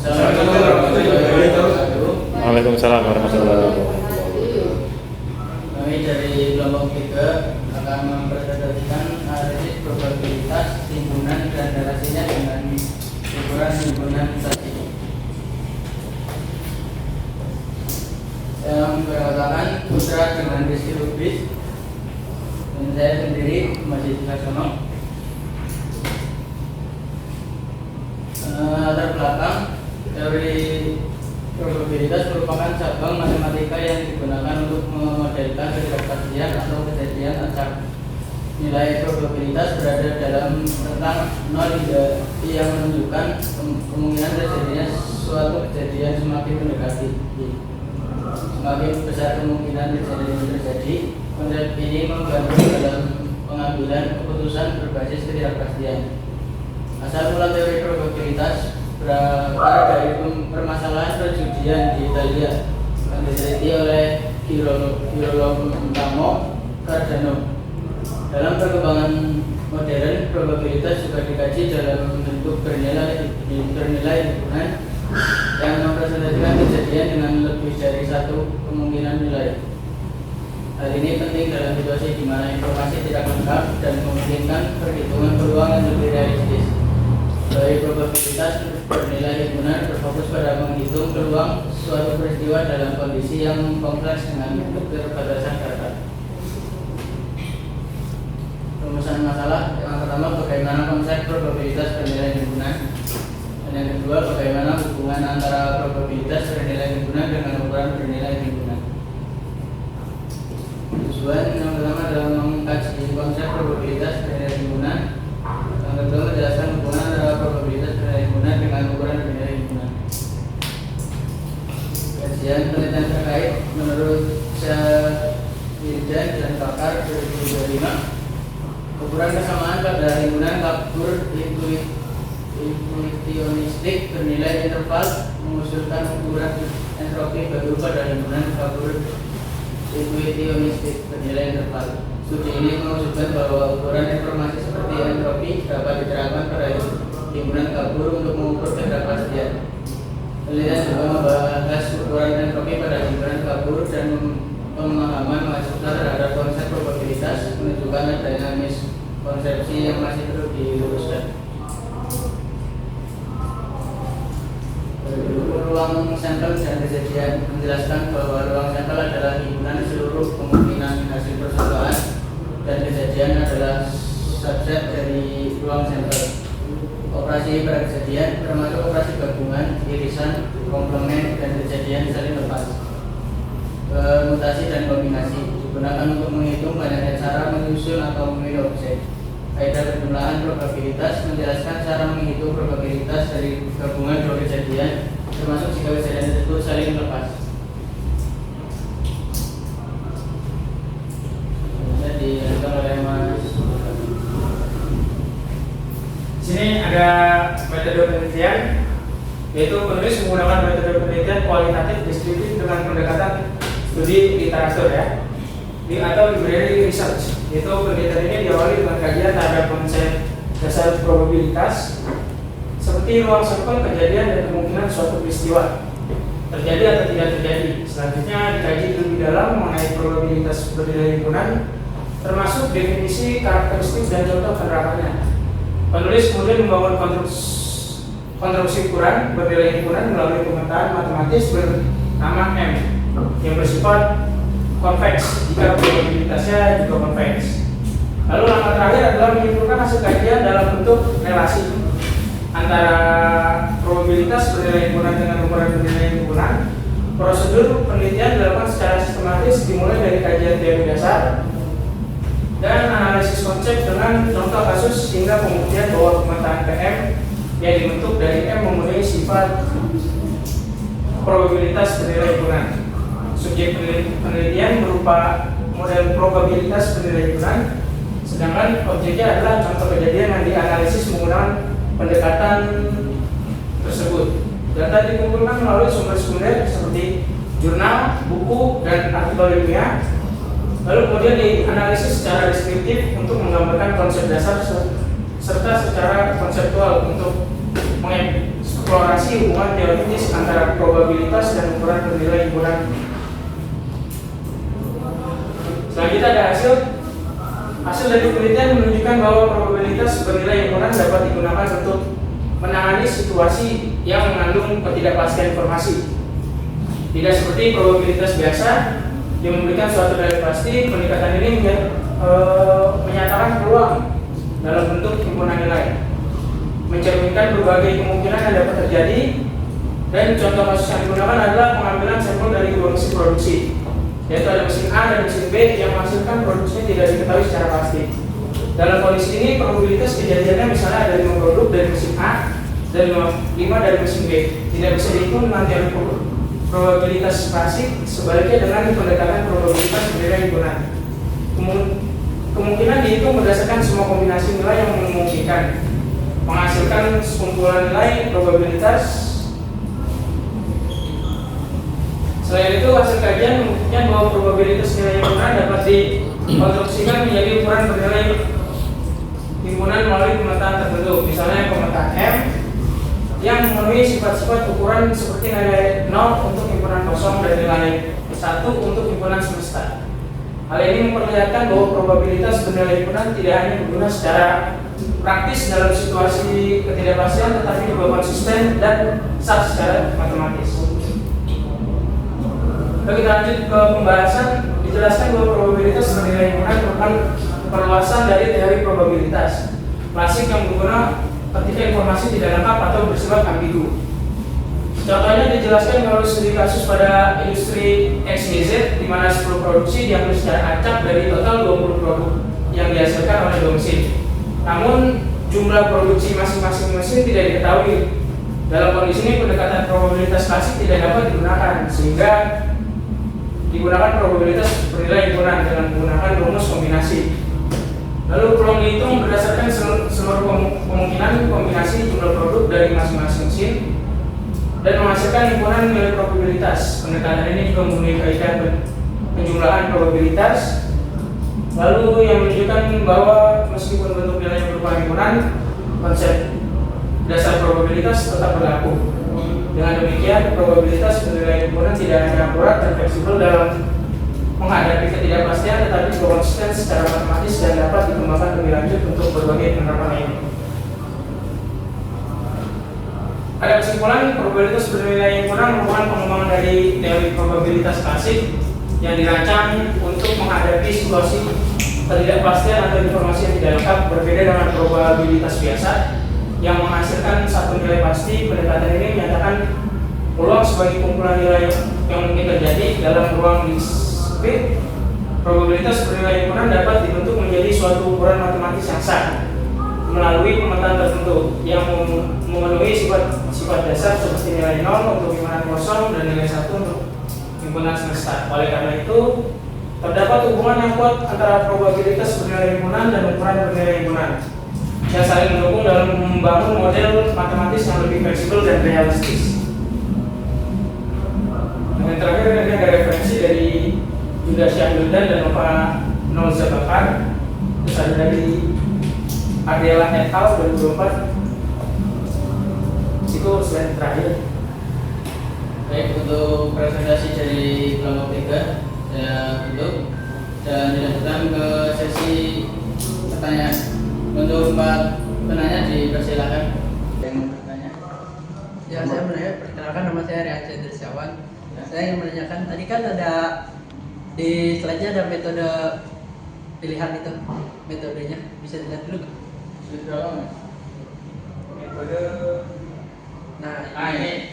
Assalamualaikum warahmatullahi wabarakatuh. Waalaikumsalam warahmatullahi wabarakatuh. Kami dari kelompok 3 akan mempresentasikan analisis probabilitas timbunan dan relasinya dengan ukuran timbunan saksi. Saya memperkenalkan Putra dengan Rizky Lubis dan saya sendiri Masjid Laksono. Latar belakang teori probabilitas merupakan cabang matematika yang digunakan untuk memodelkan ketidakpastian atau kejadian acak. Nilai probabilitas berada dalam rentang 0 hingga yang menunjukkan kemungkinan terjadinya suatu kejadian semakin mendekati. Semakin besar kemungkinan kejadian terjadi. Konsep ini membantu dalam pengambilan keputusan berbasis ketidakpastian. Asal mula teori probabilitas berakar dari permasalahan perjudian di Italia yang diteliti oleh Girolamo Cardano. Dalam perkembangan modern, probabilitas juga dikaji dalam bentuk bernilai himpunan yang mempresentasikan kejadian dengan lebih dari satu kemungkinan nilai. Hal ini penting dalam situasi di mana informasi tidak lengkap dan memungkinkan perhitungan peluang yang lebih realistis. Dari probabilitas bernilai himpunan berfokus pada menghitung peluang suatu peristiwa dalam kondisi yang kompleks dengan keterbatasan data. Rumusan masalah yang pertama, bagaimana konsep probabilitas bernilai himpunan, dan yang kedua, bagaimana hubungan antara probabilitas bernilai himpunan dengan ukuran bernilai himpunan. Tujuan yang pertama adalah mengkaji konsep probabilitas bernilai himpunan. Yang kedua, menjelaskan hubungan antara probabilitas bernilai himpunan dengan ukuran bernilai himpunan. Kajian penelitian terkait menurut Syahirjan dan Pakar 2025, ukuran kesamaan pada himpunan kabur intuitionistik bernilai interval mengusulkan ukuran entropi baru pada himpunan kabur intuitionistik bernilai interval. Studi ini menunjukkan bahwa ukuran informasi seperti entropi dapat diterapkan pada himpunan kabur untuk mengukur ketidakpastian. Penelitian juga membahas ukuran entropi pada himpunan kabur dan pemahaman mahasiswa terhadap konsep probabilitas menunjukkan adanya miskonsepsi yang masih perlu diluruskan. Ruang sampel dan kejadian menjelaskan bahwa ruang sampel adalah himpunan seluruh kemungkinan hasil percobaan dan kejadian adalah subset dari ruang sampel. Operasi pada kejadian termasuk operasi gabungan, irisan, komplemen, dan kejadian saling lepas. Mutasi dan kombinasi digunakan untuk menghitung banyaknya cara menyusun atau memilih objek. Kaidah penjumlahan probabilitas menjelaskan cara menghitung probabilitas dari gabungan dua kejadian, termasuk jika kejadian tersebut saling lepas. Sini ada metode penelitian, yaitu penulis menggunakan metode penelitian kualitatif deskriptif dengan pendekatan studi literatur atau library research. Yaitu penelitian ini diawali dengan kajian terhadap konsep dasar probabilitas seperti ruang sampel, kejadian, dan kemungkinan suatu peristiwa terjadi atau tidak terjadi. Selanjutnya dikaji lebih dalam mengenai probabilitas bernilai himpunan, termasuk definisi, karakteristik, dan contoh penerapannya. Penulis kemudian membangun konstruksi ukuran bernilai himpunan melalui pemetaan matematis bernama M yang bersifat konveks jika probabilitasnya juga konveks. Lalu langkah terakhir adalah menyimpulkan hasil kajian dalam bentuk relasi antara probabilitas bernilai himpunan dengan ukuran bernilai himpunan. Prosedur penelitian dilakukan secara sistematis dimulai dari kajian teori dasar dan analisis konsep dengan contoh kasus hingga pembuktian bahwa pemetaan PM yang dibentuk dari M memenuhi sifat probabilitas bernilai himpunan. Subjek penelitian berupa model probabilitas bernilai himpunan, sedangkan objeknya adalah contoh kejadian yang dianalisis menggunakan pendekatan tersebut. Data dikumpulkan melalui sumber sekunder seperti jurnal, buku, dan artikel ilmiah. Lalu kemudian dianalisis secara deskriptif untuk menggambarkan konsep dasar serta secara konseptual untuk mengeksplorasi mengeksplorasi hubungan teoritis antara probabilitas dan ukuran bernilai himpunan. Selanjutnya ada hasil dari penelitian menunjukkan bahwa probabilitas bernilai himpunan dapat digunakan untuk menangani situasi yang mengandung ketidakpastian informasi. Tidak seperti probabilitas biasa yang memberikan suatu nilai pasti, pendekatan ini menyatakan peluang dalam bentuk himpunan nilai, mencerminkan berbagai kemungkinan yang dapat terjadi, dan contoh kasus yang digunakan adalah pengambilan sampel dari dua mesin produksi, yaitu ada mesin A dan mesin B yang menghasilkan produksinya tidak diketahui secara pasti. Dalam kondisi ini, probabilitas kejadiannya misalnya ada 5 produk dari mesin A dan 5 dari mesin B tidak bisa dihitung dengan teori probabilitas klasik, sebaliknya dengan pendekatan probabilitas bernilai himpunan. Kemungkinan dihitung berdasarkan semua kombinasi nilai yang memungkinkan, menghasilkan kumpulan nilai probabilitas. Selain itu, hasil kajian membuktikan bahwa probabilitas nilai himpunan dapat dikonstruksikan menjadi ukuran bernilai himpunan melalui pemetaan tertentu. Misalnya pemetaan M yang memenuhi sifat-sifat ukuran seperti nilai 0 untuk himpunan kosong dan nilai 1 untuk himpunan semesta. Hal ini memperlihatkan bahwa probabilitas bernilai himpunan tidak hanya berguna secara praktis dalam situasi ketidakpastian, tetapi juga konsisten dan sah secara matematis. Kita lanjut ke pembahasan. Dijelaskan bahwa probabilitas bernilai himpunan merupakan perluasan dari teori probabilitas klasik yang berguna ketika informasi tidak lengkap atau bersifat ambigu. Contohnya dijelaskan melalui studi kasus pada industri XYZ, di mana 10 produksi diambil secara acak dari total 20 produk yang dihasilkan oleh 2 mesin. Namun jumlah produksi masing-masing mesin tidak diketahui. Dalam kondisi ini pendekatan probabilitas klasik tidak dapat digunakan, sehingga digunakan probabilitas bernilai himpunan dengan menggunakan rumus kombinasi. Lalu peluang dihitung berdasarkan seluruh kemungkinan kombinasi jumlah produk dari masing-masing mesin dan menghasilkan himpunan nilai probabilitas. Pendekatan ini juga mempunyai kaidah penjumlahan probabilitas. Lalu yang menunjukkan bahwa meskipun bentuk nilai berupa himpunan, konsep dasar probabilitas tetap berlaku. Dengan demikian, probabilitas bernilai himpunan tidak hanya akurat dan fleksibel dalam menghadapi ketidakpastian, tetapi juga konsisten secara matematis dan dapat dikembangkan lebih lanjut untuk berbagai penerapan lainnya. Ada kesimpulan, probabilitas bernilai himpunan merupakan pengembangan dari teori probabilitas klasik yang dirancang untuk menghadapi situasi ketidakpastian atau informasi yang tidak lengkap, berbeda dengan probabilitas biasa yang menghasilkan satu nilai pasti. Pendekatan ini menyatakan peluang sebagai kumpulan nilai yang mungkin terjadi dalam ruang diskrit. Probabilitas bernilai himpunan dapat dibentuk menjadi suatu ukuran matematis yang sah melalui pemetaan tertentu yang memenuhi sifat dasar seperti nilai 0 untuk himpunan kosong dan nilai 1 untuk himpunan semesta. Oleh karena itu, terdapat hubungan yang kuat antara probabilitas bernilai himpunan dan ukuran bernilai himpunan yang saling mendukung dalam membangun model matematis yang lebih fleksibel dan realistis. Yang terakhir, ini ada referensi dari Yuda Syahildan dan Nova Nolzabakar, terus ada dari Adela et al. 2024. Itu slide terakhir. Baik, untuk presentasi dari kelompok 3 saya tutup dan dilanjutkan ke sesi pertanyaan. Untuk 4 penanya dipersilakan yang mau bertanya. Ya, saya menanya, perkenalkan nama saya Rian Cendrisyawan. Saya ingin menanyakan, tadi kan ada di slide-nya ada metode pilihan itu, metodenya bisa dilihat dulu. Metode. Nah, Ini.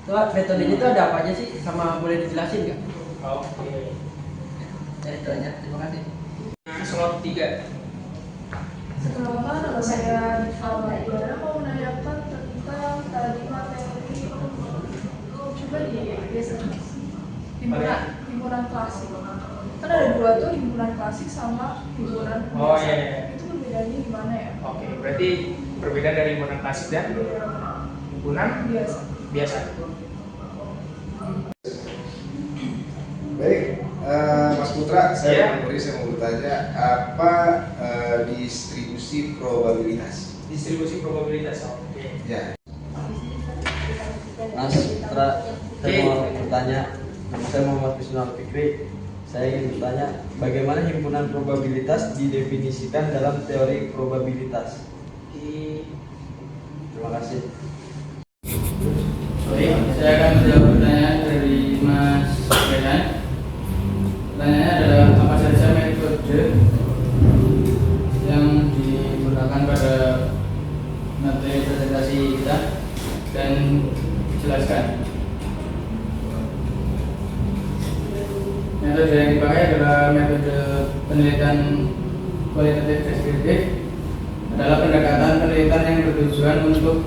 Metodenya itu ada apa aja sih? Sama boleh dijelasin nggak? Oke. Ya, itu aja. Terima kasih. Slot 3. Perkenalkan, nama saya Alma Iwana, mau menanyakan tentang tadi materi coba di himpunan klasik. Kan ada dua tuh, himpunan klasik sama himpunan biasa. Oh iya. Itu perbedaannya gimana ya? Oke, berarti perbedaan dari himpunan klasik dan himpunan biasa. Baik, Mas Putra, Ya. saya mau bertanya apa distribusi probabilitas? Distribusi probabilitas. Oke. Ya. Mas Putra, saya mau bertanya. Nama saya Muhammad Bisnul Fikri. Saya ingin bertanya, bagaimana himpunan probabilitas didefinisikan dalam teori probabilitas? Terima kasih. Oke, saya akan menjawab pertanyaan dari Mas Renan. Pertanyaannya adalah apa saja metode yang digunakan pada materi presentasi kita dan jelaskan. Metode yang dipakai adalah metode penelitian kualitatif deskriptif, adalah pendekatan penelitian yang bertujuan untuk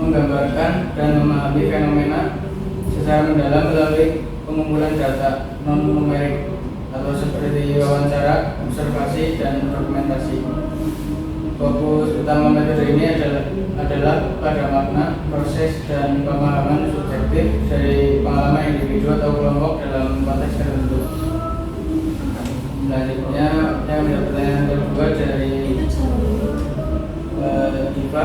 menggambarkan dan memahami fenomena secara mendalam melalui pengumpulan data non-numerik atau seperti wawancara, observasi, dan dokumentasi. Fokus utama metode ini adalah pada makna, proses, dan pemahaman subjektif dari pengalaman individu atau kelompok dalam konteks tertentu. Selanjutnya, yang menjawab pertanyaan kedua dari Iva.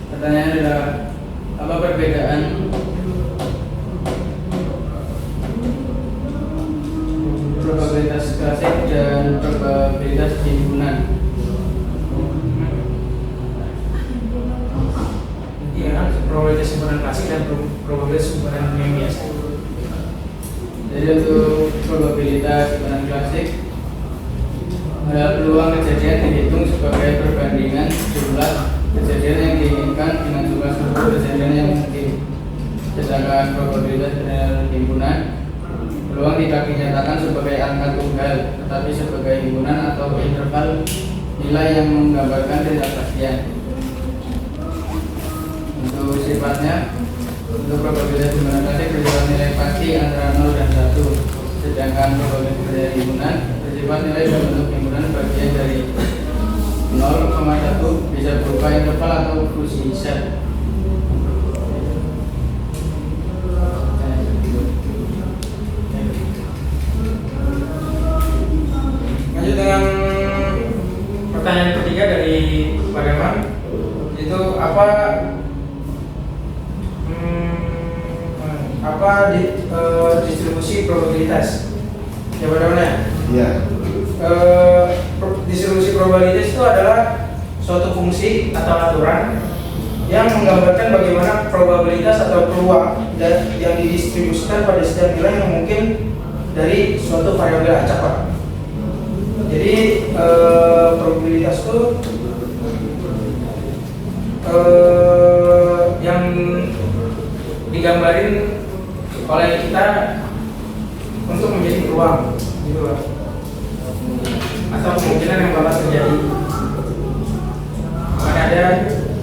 Pertanyaannya adalah apa perbedaan probabilitas klasik dan probabilitas himpunan? Iya, probabilitas himpunan klasik dan probabilitas himpunan yang biasa. Jadi untuk probabilitas himpunan klasik adalah peluang kejadian dihitung sebagai perbandingan jumlah kejadian yang diinginkan dengan jumlah seluruh kejadian yang mungkin. Sedangkan probabilitas himpunan, peluang tidak dinyatakan sebagai angka tunggal, tetapi sebagai himpunan atau interval nilai yang menggambarkan ketidakpastian. Untuk sifatnya, untuk probabilitas himpunan klasik bersifat nilai pasti antara 0 dan 1, sedangkan probabilitas himpunan bersifat nilai berbentuk himpunan bagian dari 0,1 bisa berupa interval atau fungsi set. Lanjut dengan pertanyaan ketiga dari Pak Deman, itu apa distribusi probabilitas? Jawabannya? Iya. Distribusi probabilitas itu adalah suatu fungsi atau aturan yang menggambarkan bagaimana probabilitas atau peluang yang didistribusikan pada setiap nilai yang mungkin dari suatu variabel acak, Pak. Jadi probabilitas itu yang digambarin oleh kita untuk menjadi peluang, gitu Pak, atau kemungkinan yang bakal terjadi. Maka ada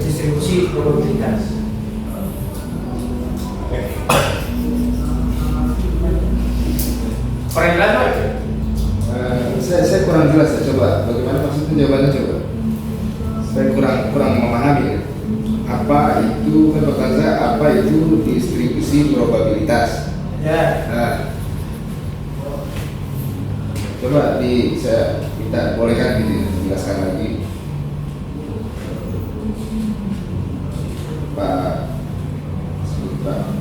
distribusi probabilitas. Kurang jelas Pak? Saya kurang jelas ya, coba bagaimana maksudnya jawabannya coba. Saya kurang memahami. Apa itu kan berkata apa itu distribusi probabilitas? Ya. Nah, coba saya minta bolehkan dijelaskan lagi, Pak Sutra.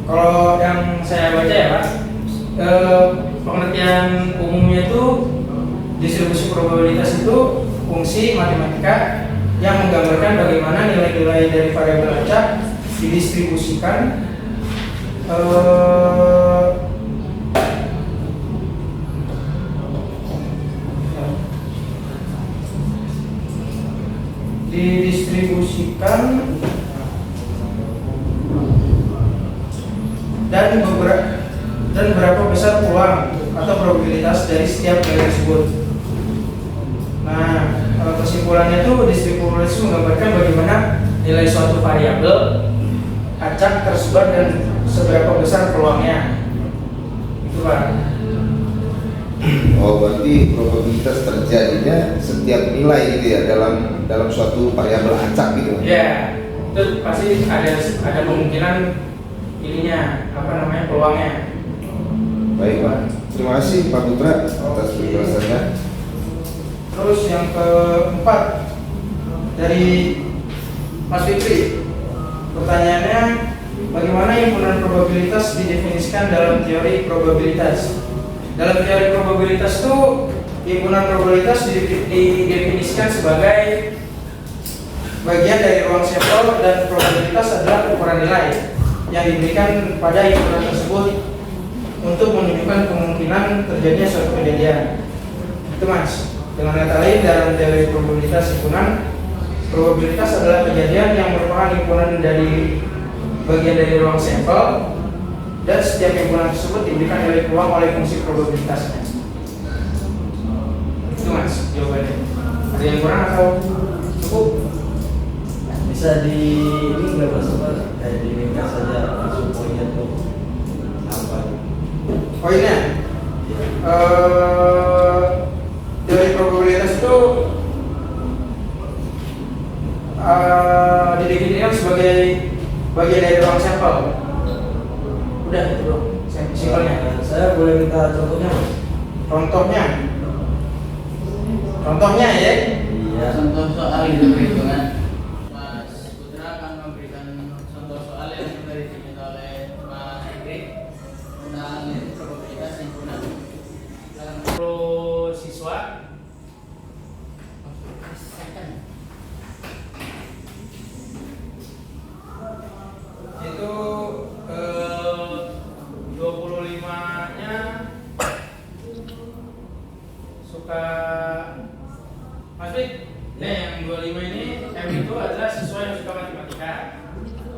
Kalau yang saya baca ya Pak, pengertian umumnya itu distribusi probabilitas itu fungsi matematika yang menggambarkan bagaimana nilai-nilai dari variabel acak didistribusikan dan berapa besar peluang atau probabilitas dari setiap nilai tersebut. Nah, kesimpulannya itu distribusi menggambarkan bagaimana nilai suatu variabel acak tersebar dan seberapa besar peluangnya. Itu Pak. Oh, berarti probabilitas terjadinya setiap nilai gitu ya dalam suatu variabel acak gitu. Ya, itu pasti ada kemungkinan ininya peluangnya. Baik Pak. Terima kasih Pak Putra atas penjelasannya. Terus yang keempat dari Mas Fikri, pertanyaannya, bagaimana himpunan probabilitas didefinisikan dalam teori probabilitas? Dalam teori probabilitas itu, himpunan probabilitas didefinisikan sebagai bagian dari ruang sampel, dan probabilitas adalah ukuran nilai yang diberikan pada himpunan tersebut untuk menunjukkan kemungkinan terjadinya suatu kejadian. Itu Mas. Dengan kata lain, dalam teori probabilitas himpunan, probabilitas adalah kejadian yang merupakan himpunan dari bagian dari ruang sampel, dan setiap himpunan tersebut diberikan nilai peluang oleh fungsi probabilitasnya. Itu Mas jawabannya. Ada yang kurang atau cukup? Bisa di ini nggak Mas, kayak di ringkas saja langsung poinnya tuh apa? Poinnya, teori probabilitas itu didefinisikan sebagai bagian dari ruang sampel. Udah itu dong, simpelnya. Saya boleh minta contohnya Mas? Contohnya ya. Iya. Contoh soal itu perhitungan. Mas Putra akan memberikan contoh soal yang sudah diminta oleh Mas Fikri tentang probabilitas himpunan. Pro siswa itu 25-nya suka Mas Fik. Nah, yang 25 ini M itu adalah siswa yang suka matematika.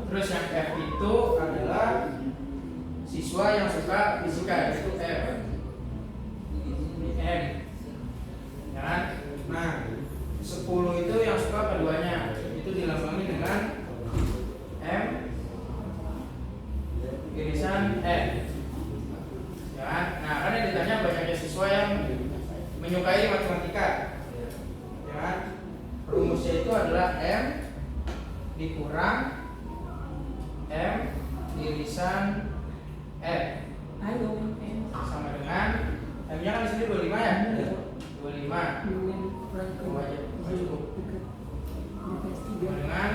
Terus yang F itu adalah siswa yang suka fisika, itu F. Ini M. Ya kan? Nah, 10 itu yang suka keduanya. Itu dilambangin dengan M irisan F. Ya kan? Nah, karena ditanya banyaknya siswa yang menyukai matematika. Ya kan? Rumusnya itu adalah M dikurang M irisan F sama dengan M-nya kan di sini 25 ya? 25. Cukup. Sama dengan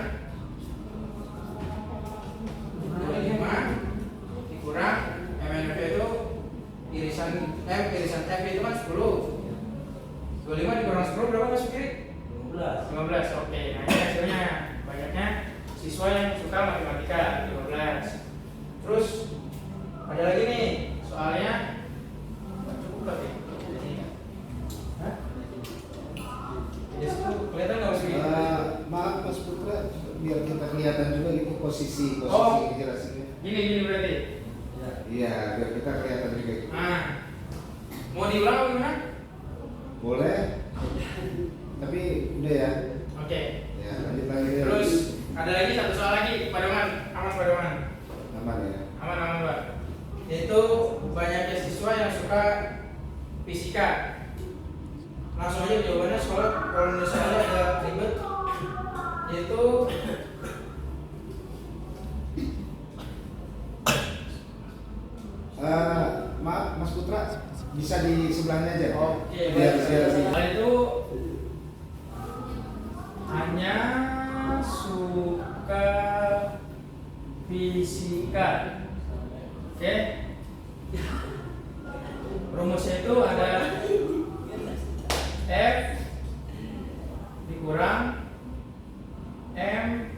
25 dikurang MNF itu irisan M irisan F itu kan 10. 25 dikurang 10 berapa Mas Fikri? 15. Oke, nah ini hasilnya banyaknya siswa yang suka matematika 15. Terus ada lagi nih soalnya cukup berarti. Hah? Jadi itu kelihatan nggak Mas Fikri? Maaf Mas Putra, biar kita kelihatan juga gitu posisi Oh. jelasinnya. Gini berarti. Iya, biar kita kelihatan juga. Nah, mau diulang apa gimana? Boleh. Tapi udah ya. Oke. Ya, lanjut lagi. Terus ada lagi satu soal lagi, Pak Doman. Aman Pak Doman. Aman ya. Aman Pak. Yaitu banyaknya siswa yang suka fisika. Langsung aja jawabannya soalnya kalau misalnya agak ribet. Yaitu maaf Mas Putra, bisa di sebelahnya aja. oke, Biar soal itu hanya suka fisika. Oke. Rumusnya itu ada F dikurang M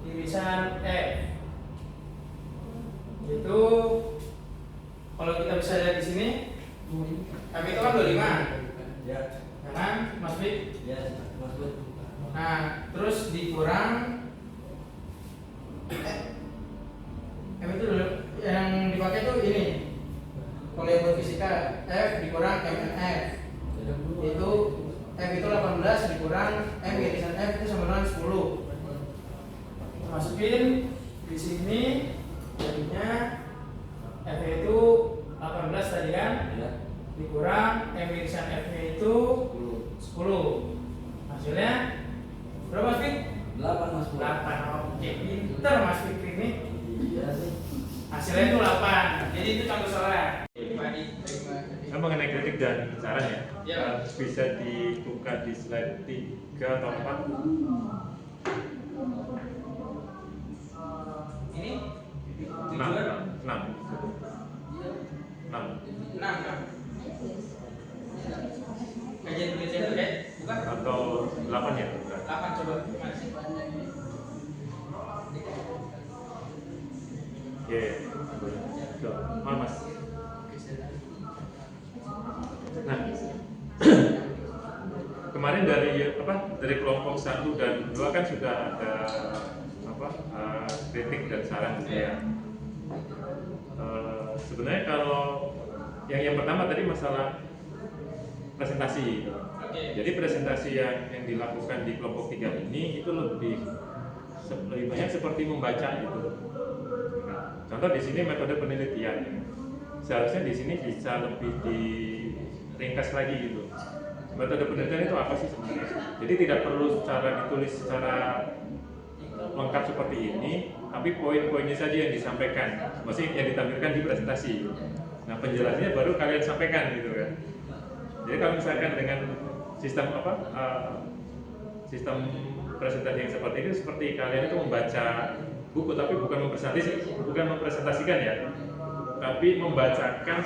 irisan F. Itu kalau kita bisa lihat di sini, F itu kan 25. Ya. Ya kan, Mas Fik? Ya, Mas Bud. Nah, terus dikurang M itu dulu yang dipakai tuh ini. Kalau yang buat fisika F dikurang MNF. Itu F itu 18 dikurang M irisan F itu sama dengan 10. Masukin di sini jadinya F itu 18 tadi kan? Ya. Dikurang M irisan F-nya itu 10. Hasilnya berapa Mas Fik? 8 Mas Bud. 8. Oke, pinter Mas Fik ini. Iya sih. Hasilnya itu 8. Jadi itu contoh soalnya. Terima kasih. mengenai kritik dan saran ya. Ya. Bisa dibuka di slide 3 atau 4. Ini 6. 6. Kajian penelitian terkait bukan? Atau 8 ya? 8 coba. Mana sih? Oke. Tuh, Mas. Nah, kemarin dari kelompok 1 dan 2 kan sudah ada kritik dan saran gitu ya. Sebenarnya kalau yang pertama tadi masalah presentasi gitu. Jadi presentasi yang dilakukan di kelompok 3 ini itu lebih banyak seperti membaca gitu. Nah, contoh di sini metode penelitian. Seharusnya di sini bisa lebih diringkas lagi gitu. Metode penelitian itu apa sih sebenarnya? Jadi tidak perlu ditulis secara lengkap seperti ini, tapi poin-poinnya saja yang disampaikan, maksudnya yang ditampilkan di presentasi. Nah, penjelasannya baru kalian sampaikan gitu kan. Jadi kalau misalkan dengan sistem sistem presentasi yang seperti itu, seperti kalian itu membaca buku tapi bukan mempresentasikan ya, tapi membacakan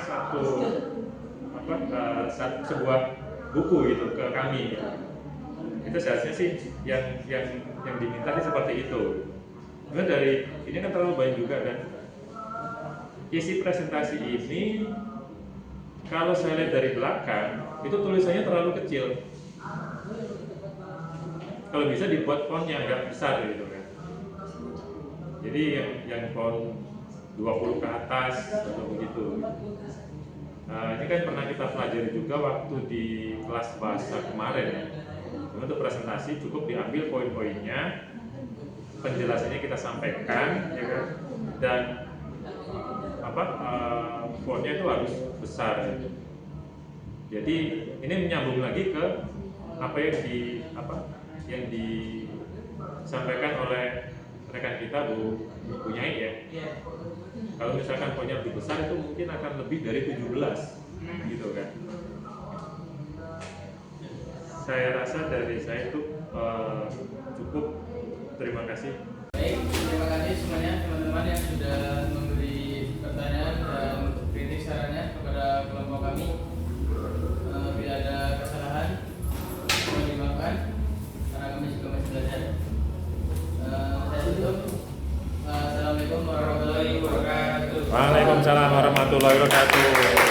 sebuah buku gitu ke kami gitu. Itu seharusnya sih yang diminta sih seperti itu. Karena dari ini kan terlalu banyak juga kan. Isi presentasi ini kalau saya lihat dari belakang itu tulisannya terlalu kecil. Kalau bisa dibuat font yang agak besar gitu kan. Jadi yang font 20 ke atas atau begitu. Nah, ini kan pernah kita pelajari juga waktu di kelas bahasa kemarin ya. Untuk presentasi cukup diambil poin-poinnya, penjelasannya kita sampaikan, ya kan? Dan fontnya itu harus besar. Gitu. Jadi ini menyambung lagi ke apa yang disampaikan oleh rekan kita Bu Nyai ya. Kalau misalkan fontnya lebih besar itu mungkin akan lebih dari 17 gitu kan. Saya rasa dari saya itu cukup. Terima kasih. Baik, terima kasih semuanya teman-teman yang sudah memberi pertanyaan dan kritik sarannya kepada kelompok kami. Bila ada kesalahan mohon dimaafkan karena kami juga masih belajar. Saya tutup. Assalamualaikum warahmatullahi wabarakatuh. Waalaikumsalam warahmatullahi wabarakatuh.